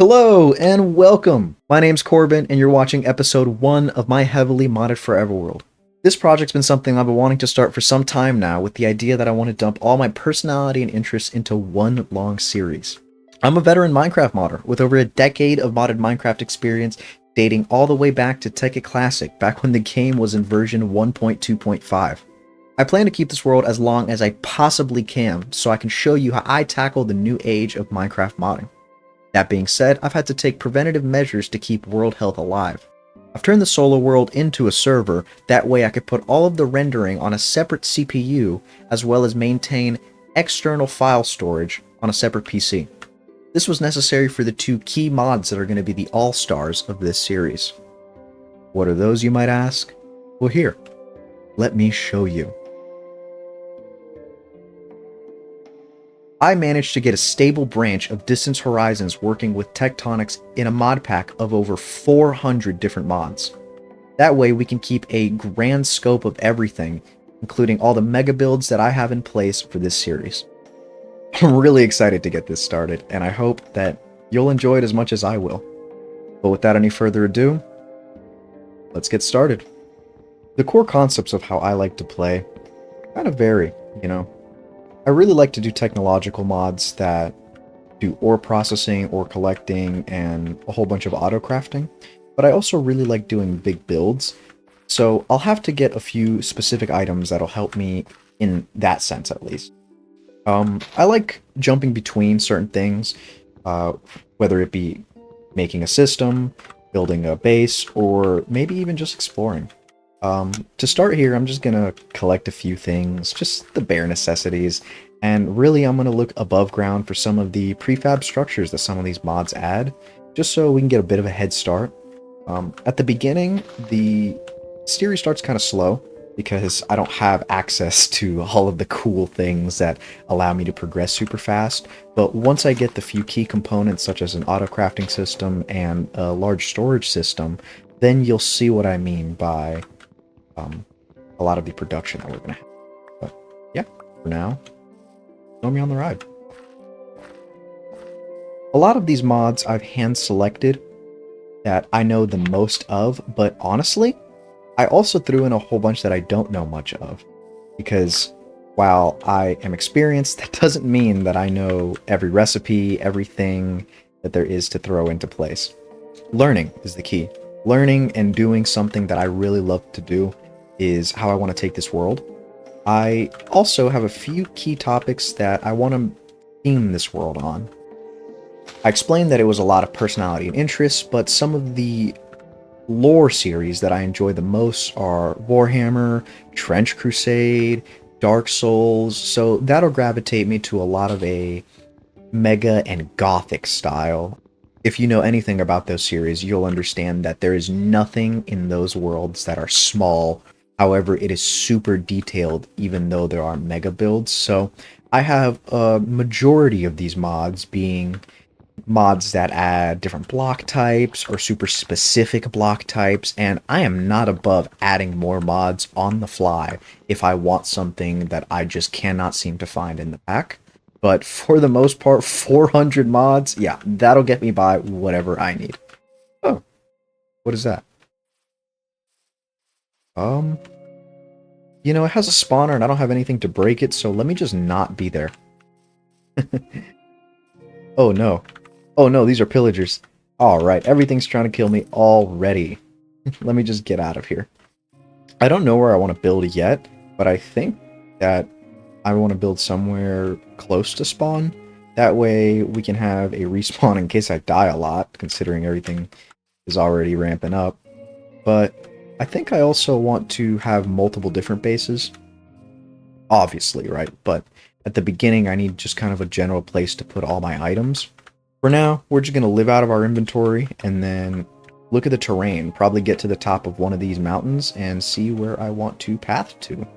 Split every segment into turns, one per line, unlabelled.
Hello and welcome! My name's Corbin and you're watching episode 1 of my heavily modded forever world. This project's been something I've been wanting to start for some time now with the idea that I want to dump all my personality and interests into one long series. I'm a veteran Minecraft modder with over a decade of modded Minecraft experience dating all the way back to Tekkit Classic back when the game was in version 1.2.5. I plan to keep this world as long as I possibly can so I can show you how I tackle the new age of Minecraft modding. That being said, I've had to take preventative measures to keep world health alive. I've turned the solo world into a server, that way I could put all of the rendering on a separate CPU, as well as maintain external file storage on a separate PC. This was necessary for the two key mods that are going to be the all-stars of this series. What are those, you might ask? Well, here, let me show you. I managed to get a stable branch of Distant Horizons working with Tectonics in a mod pack of over 400 different mods. That way we can keep a grand scope of everything, including all the mega builds that I have in place for this series. I'm really excited to get this started, and I hope that you'll enjoy it as much as I will. But without any further ado, let's get started. The core concepts of how I like to play kind of vary, you know. I really like to do technological mods that do ore processing, ore collecting, and a whole bunch of auto crafting, but I also really like doing big builds, so I'll have to get a few specific items that'll help me in that sense at least. I like jumping between certain things, whether it be making a system, building a base, or maybe even just exploring. To start here, I'm just gonna collect a few things, just the bare necessities, and really I'm gonna look above ground for some of the prefab structures that some of these mods add, just so we can get a bit of a head start. At the beginning, the series starts kind of slow, because I don't have access to all of the cool things that allow me to progress super fast, but once I get the few key components such as an auto crafting system and a large storage system, then you'll see what I mean by a lot of the production that we're going to have. But yeah, for now, join me on the ride. A lot of these mods I've hand-selected that I know the most of, but honestly, I also threw in a whole bunch that I don't know much of, because while I am experienced, that doesn't mean that I know every recipe, everything that there is to throw into place. Learning is the key. Learning and doing something that I really love to do is how I want to take this world. I also have a few key topics that I want to theme this world on. I explained that it was a lot of personality and interests, but some of the lore series that I enjoy the most are Warhammer, Trench Crusade, Dark Souls, so that'll gravitate me to a lot of a mega and gothic style. If you know anything about those series, you'll understand that there is nothing in those worlds that are small. However, it is super detailed, even though there are mega builds. So I have a majority of these mods being mods that add different block types or super specific block types, and I am not above adding more mods on the fly if I want something that I just cannot seem to find in the pack. But for the most part, 400 mods, yeah, that'll get me by whatever I need. Oh, what is that? You know, it has a spawner and I don't have anything to break it, so let me just not be there. Oh no. Oh no, these are pillagers. Alright, everything's trying to kill me already. Let me just get out of here. I don't know where I want to build yet, but I think that I want to build somewhere close to spawn. That way we can have a respawn in case I die a lot, considering everything is already ramping up. But I think I also want to have multiple different bases. Obviously, right? But at the beginning, I need just kind of a general place to put all my items. For now, we're just going to live out of our inventory and then look at the terrain, probably get to the top of one of these mountains and see where I want to path to.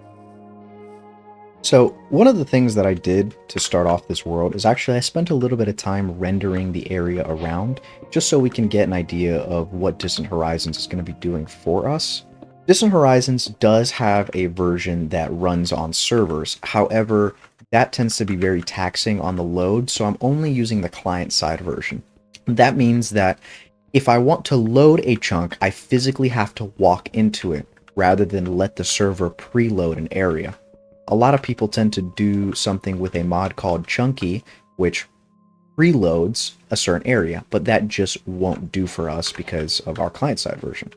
So, one of the things that I did to start off this world is actually I spent a little bit of time rendering the area around, just so we can get an idea of what Distant Horizons is going to be doing for us. Distant Horizons does have a version that runs on servers, however, that tends to be very taxing on the load, so I'm only using the client-side version. That means that if I want to load a chunk, I physically have to walk into it rather than let the server preload an area. A lot of people tend to do something with a mod called Chunky, which preloads a certain area, but that just won't do for us because of our client-side version.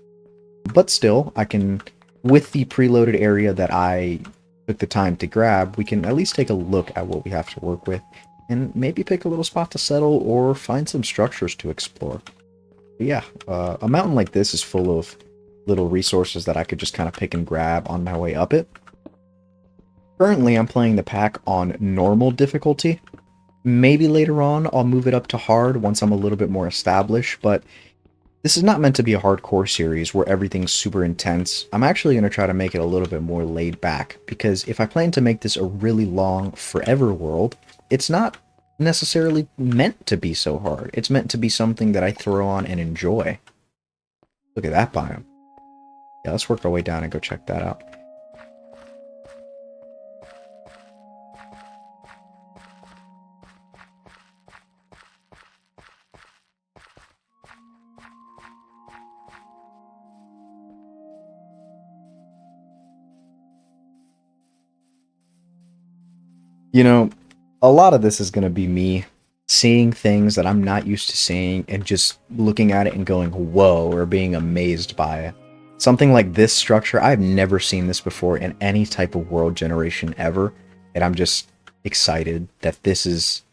But still, I can, with the preloaded area that I took the time to grab, we can at least take a look at what we have to work with and maybe pick a little spot to settle or find some structures to explore. But yeah, a mountain like this is full of little resources that I could just kind of pick and grab on my way up it. Currently, I'm playing the pack on normal difficulty. Maybe later on, I'll move it up to hard once I'm a little bit more established, but this is not meant to be a hardcore series where everything's super intense. I'm actually going to try to make it a little bit more laid back, because if I plan to make this a really long, forever world, it's not necessarily meant to be so hard. It's meant to be something that I throw on and enjoy. Look at that biome. Yeah, let's work our way down and go check that out. You know, a lot of this is going to be me seeing things that I'm not used to seeing and just looking at it and going, whoa, or being amazed by it. Something like this structure, I've never seen this before in any type of world generation ever, and I'm just excited that this is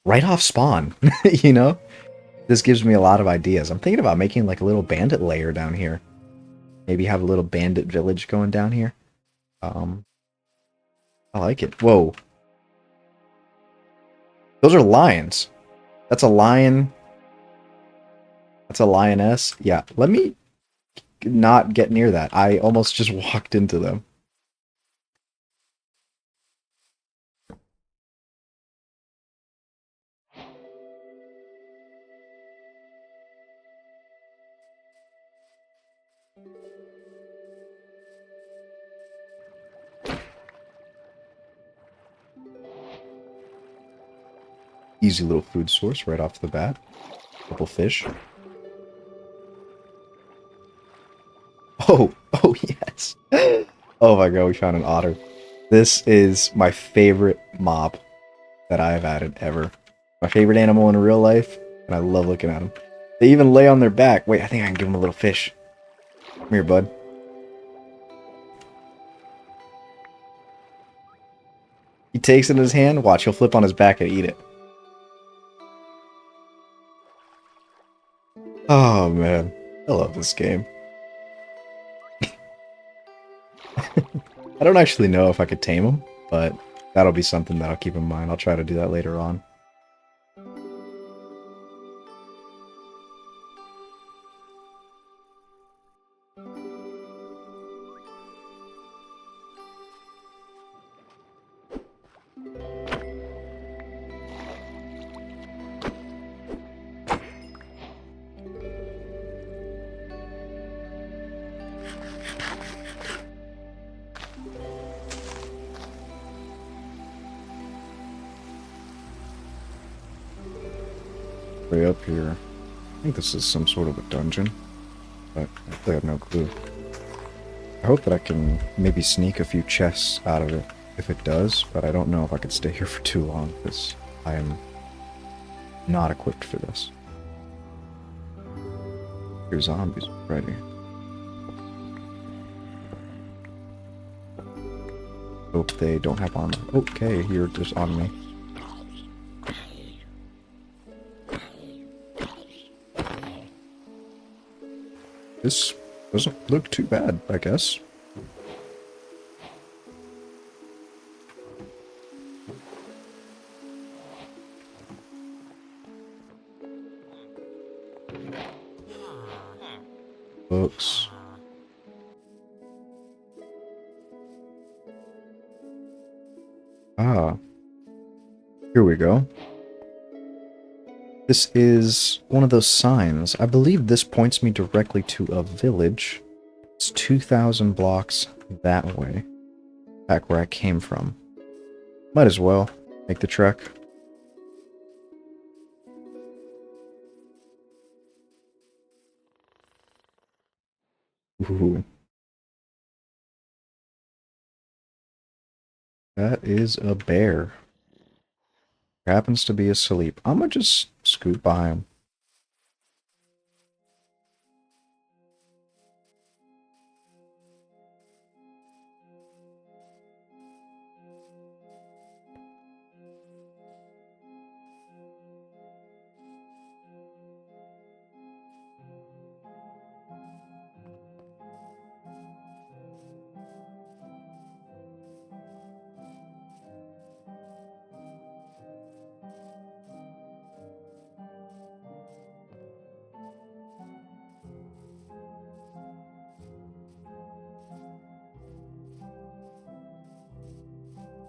right off spawn, you know? This gives me a lot of ideas. I'm thinking about making like a little bandit lair down here. Maybe have a little bandit village going down here. I like it. Whoa. Those are lions. That's a lion. That's a lioness. Yeah, let me not get near that. I almost just walked into them. Easy little food source right off the bat. Couple fish. Oh, oh yes. Oh my god, we found an otter. This is my favorite mob that I've added ever. My favorite animal in real life, and I love looking at them. They even lay on their back. Wait, I think I can give them a little fish. Come here, bud. He takes it in his hand. Watch, he'll flip on his back and eat it. Oh man, I love this game. I don't actually know if I could tame him, but that'll be something that I'll keep in mind. I'll try to do that later on. Way up here. I think this is some sort of a dungeon, but I have no clue. I hope that I can maybe sneak a few chests out of it if it does, but I don't know if I could stay here for too long because I am not equipped for this. Your zombies already. Hope they don't have armor. Okay, you're just on me. This doesn't look too bad, I guess. Books. Ah. Here we go. This is one of those signs. I believe this points me directly to a village. It's 2,000 blocks that way. Back where I came from. Might as well make the trek. Ooh. That is a bear. Happens to be asleep. I'm gonna just scoot by him.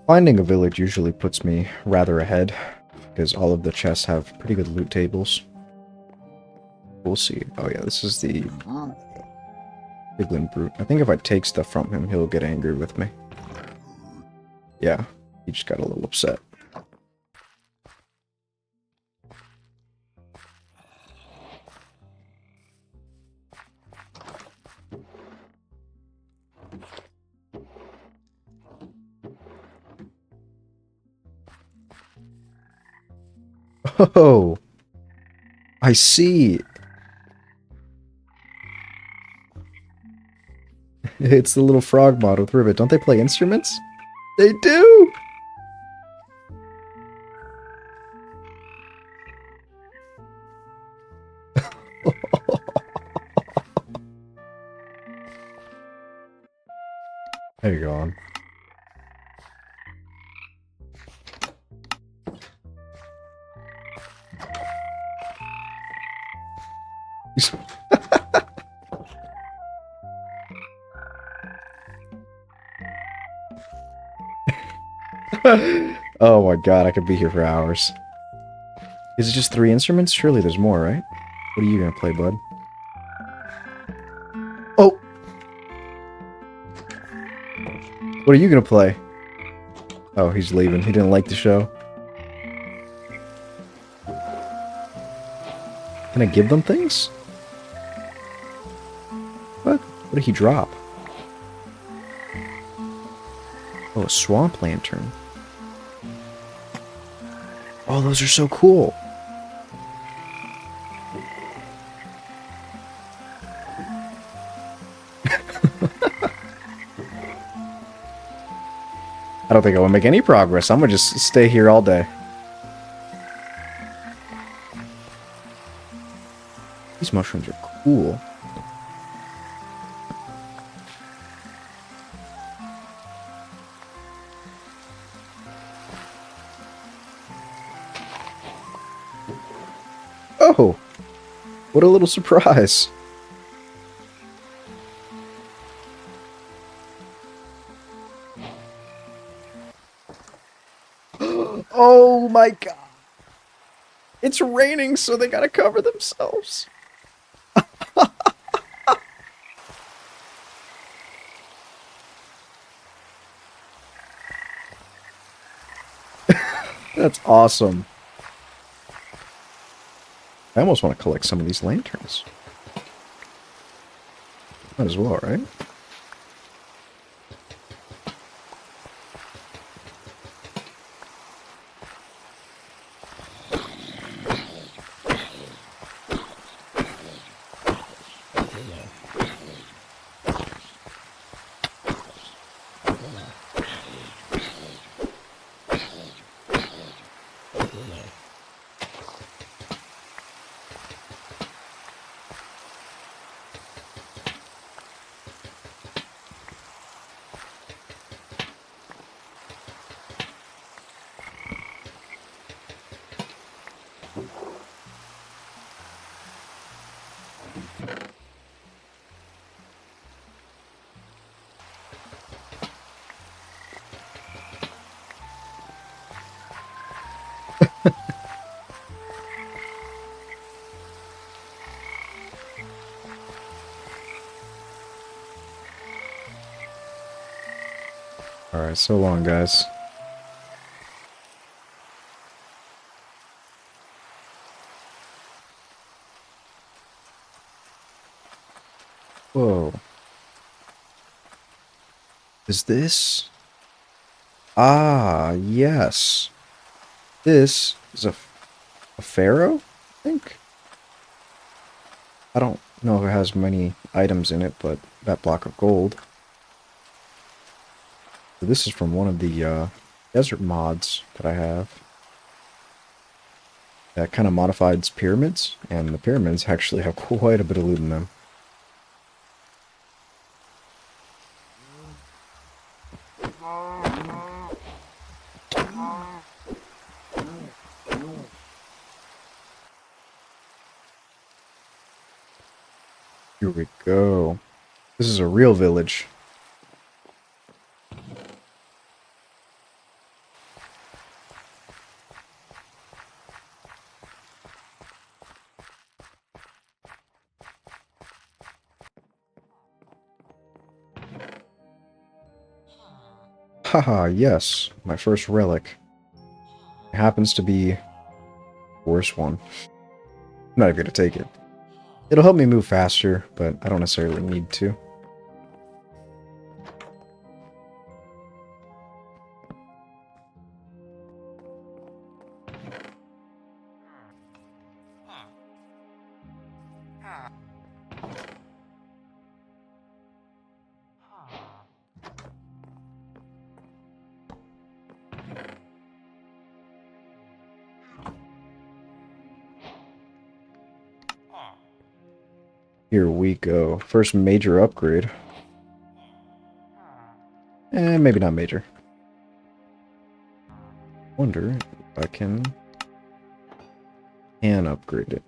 Finding a village usually puts me rather ahead, because all of the chests have pretty good loot tables. We'll see. Oh yeah, this is the Piglin Brute. I think if I take stuff from him, he'll get angry with me. Yeah, he just got a little upset. Oh, I see. It's the little frog mod with Ribbit. Don't they play instruments? They do! There you go on. Oh my god, I could be here for hours. Is it just 3 instruments? Surely there's more, right? What are you gonna play, bud? Oh! What are you gonna play? Oh, he's leaving. He didn't like the show. Can I give them things? What? What did he drop? Oh, a swamp lantern. Oh, those are so cool. I don't think I will make any progress. I'm gonna just stay here all day. These mushrooms are cool. Oh! What a little surprise. Oh my god. It's raining, so they gotta cover themselves. That's awesome. I almost want to collect some of these lanterns. Might as well, right? Alright, so long, guys. Whoa. Is this? Ah, yes. This is a pharaoh, I think? I don't know if it has many items in it, but that block of gold. So this is from one of the desert mods that I have. That kind of modifies pyramids, and the pyramids actually have quite a bit of loot in them. Here we go. This is a real village. Haha, yes, my first relic. It happens to be the worst one. I'm not even gonna take it. It'll help me move faster, but I don't necessarily need to. Here we go. First major upgrade. Maybe not major. Wonder if I can upgrade it.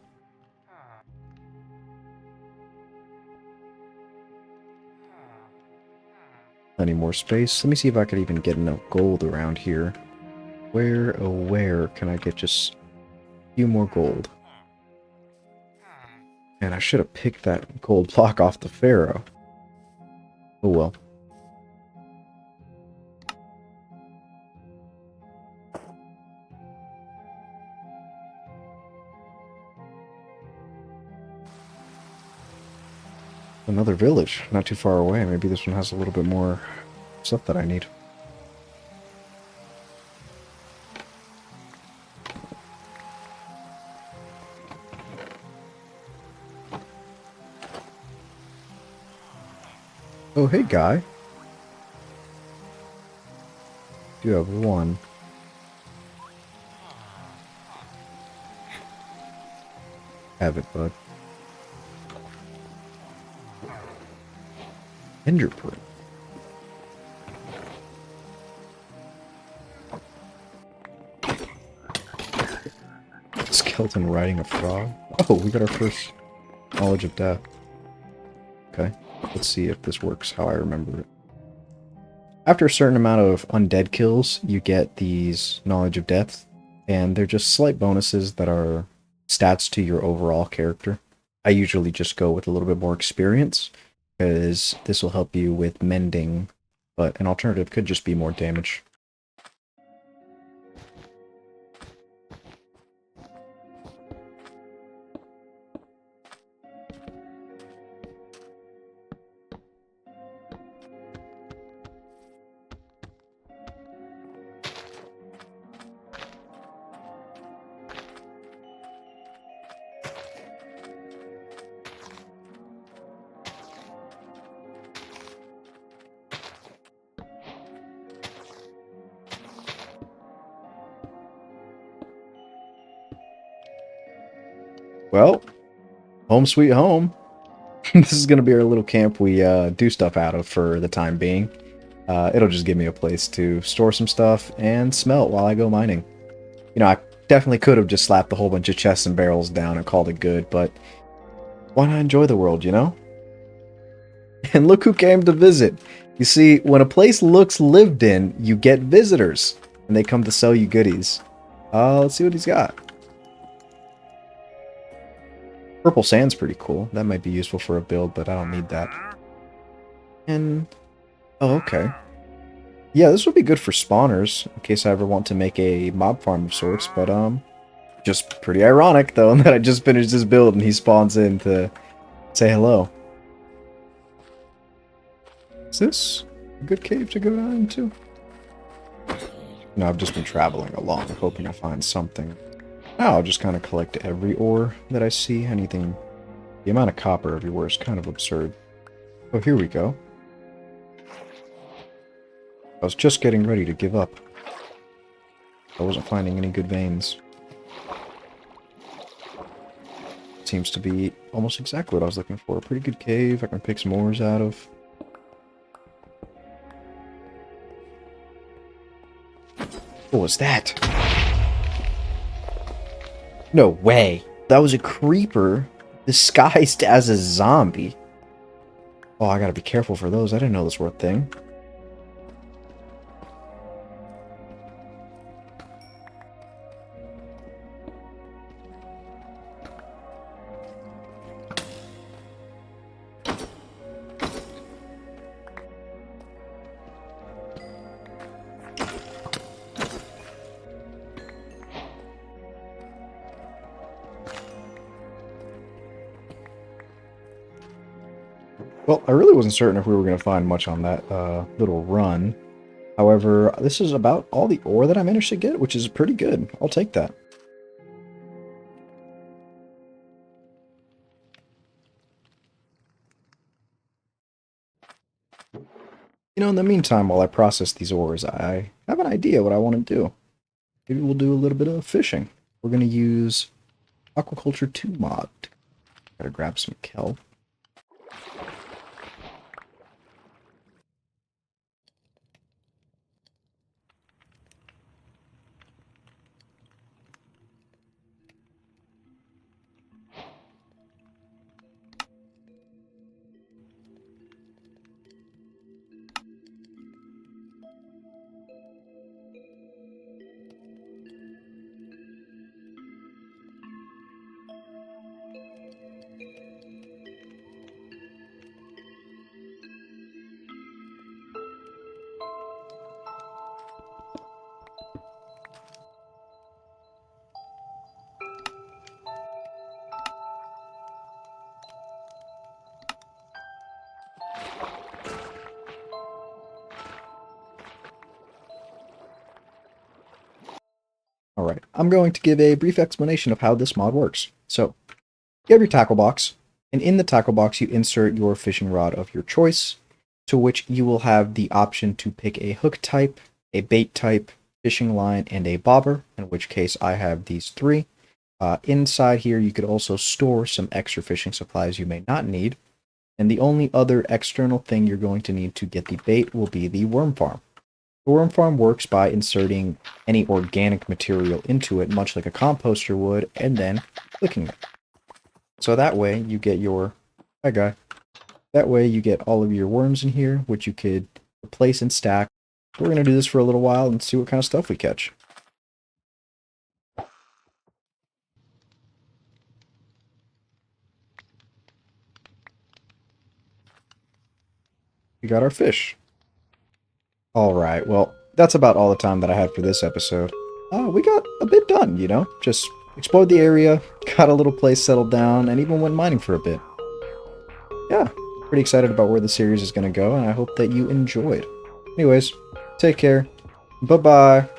Plenty more space. Let me see if I could even get enough gold around here. Where, oh where can I get just a few more gold? And I should have picked that gold block off the pharaoh. Oh well. Another village, not too far away. Maybe this one has a little bit more stuff that I need. Oh, hey, guy. You have one. Have it, bud. Ender pearl. Skeleton riding a frog. Oh, we got our first knowledge of death. Okay, let's see if this works how I remember it. After a certain amount of undead kills, you get these knowledge of death, and they're just slight bonuses that are stats to your overall character. I usually just go with a little bit more experience, because this will help you with mending, but an alternative could just be more damage. Well, home sweet home. This is going to be our little camp we do stuff out of for the time being. It'll just give me a place to store some stuff and smelt while I go mining. You know, I definitely could have just slapped a whole bunch of chests and barrels down and called it good, but why not enjoy the world, you know? And look who came to visit. You see, when a place looks lived in, you get visitors, and they come to sell you goodies. Let's see what he's got. Purple sand's pretty cool. That might be useful for a build, but I don't need that. And... oh, okay. Yeah, this would be good for spawners, in case I ever want to make a mob farm of sorts, but, just pretty ironic, though, that I just finished this build and he spawns in to say hello. What's this? A good cave to go down into? No, I've just been traveling along, hoping to find something. Now I'll just kind of collect every ore that I see. Anything. The amount of copper everywhere is kind of absurd. Oh, here we go. I was just getting ready to give up. I wasn't finding any good veins. Seems to be almost exactly what I was looking for. A pretty good cave I can pick some ores out of. What was that? No way. That was a creeper disguised as a zombie. Oh, I gotta be careful for those. I didn't know those were a thing. Well, I really wasn't certain if we were going to find much on that little run. However, this is about all the ore that I managed to get, which is pretty good. I'll take that. You know, in the meantime, while I process these ores, I have an idea what I want to do. Maybe we'll do a little bit of fishing. We're going to use Aquaculture 2 mod. Gotta grab some kelp. Alright, I'm going to give a brief explanation of how this mod works. So, you have your tackle box, and in the tackle box you insert your fishing rod of your choice, to which you will have the option to pick a hook type, a bait type, fishing line, and a bobber, in which case I have these three. Inside here you could also store some extra fishing supplies you may not need, and the only other external thing you're going to need to get the bait will be the worm farm. The worm farm works by inserting any organic material into it, much like a composter would, and then clicking it. So that way you get your... Hi, guy. That way you get all of your worms in here, which you could replace and stack. We're going to do this for a little while and see what kind of stuff we catch. We got our fish. Alright, well, that's about all the time that I had for this episode. We got a bit done, you know? Just explored the area, got a little place settled down, and even went mining for a bit. Yeah, pretty excited about where the series is going to go, and I hope that you enjoyed. Anyways, take care. Bye-bye.